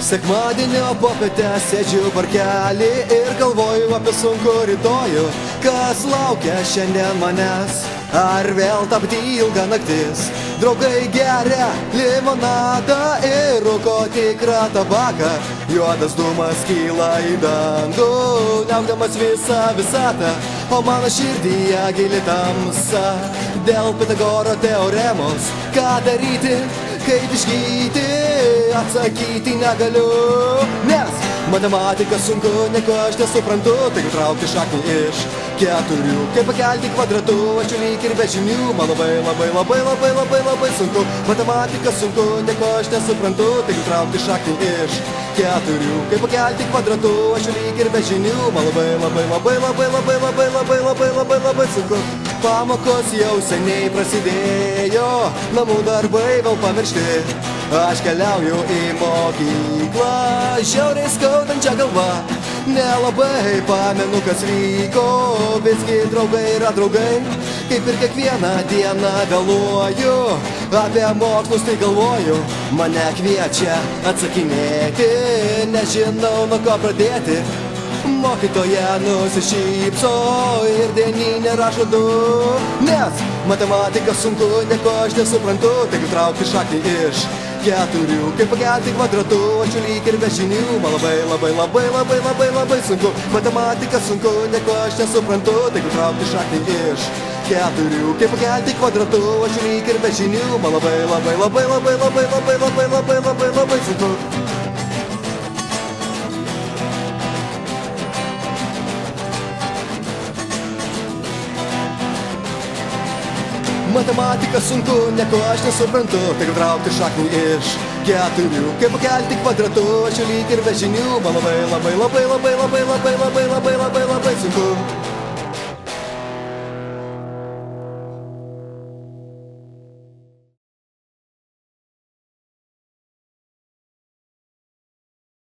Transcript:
Sekmadienio popietę sėdžiu parkelį ir galvoju apie sunkų rytojų. Kas laukia šiandien manęs? Ar vėl tapti ilga naktis? Draugai geria limonadą ir rūko tikrą tabaką. Juodas dūmas kyla į dangų, niaukdamas visą visatą, o mano širdyje gili tamsa. Dėl Pitagoro teoremos, ką daryti, kaip išgyti, atsakyti negaliu. Nes matematika sunku, nieko aš nesuprantu, tai traukti šaknį iš keturių. Kaip pakelti kvadratu, aš lyg ir be žinių, man labai sunku. Matematika sunku, nieko aš nesuprantu, tai traukti šaknį iš keturių. Kaip pakelti kvadratu, aš lyg ir be žinių, man labai sunku. Pamokos jau seniai prasidėjo, namų darbai vėl pamiršti. Aš keliauju į mokyklą, žiauriai skaudančia galva. Nelabai pamenu, kas vyko, visgi draugai yra draugai. Kaip ir kiekvieną dieną vėluoju, apie mokslus tai galvoju. Mane kviečia atsakinėti, nežinau nuo ko pradėti. Mokytoja nusišypso ir dieninė rašo du. Nes matematika sunku, nieko aš nesuprantu, taigi traukti šaknį iš keturių. Kaip pakelti kvadratu, aš lyg ir be žinių, man labai sunku. Matematika sunku, nieko aš nesuprantu, taigi traukti šaknį iš keturių. Kaip pakelti kvadratu, aš lyg ir be žinių, man labai sunku. Matematika sunku, nieko aš nesuprantu, tai traukti šaknį iš keturių. Kaip pakelti kvadratu, aš lyg ir be žinių, man labai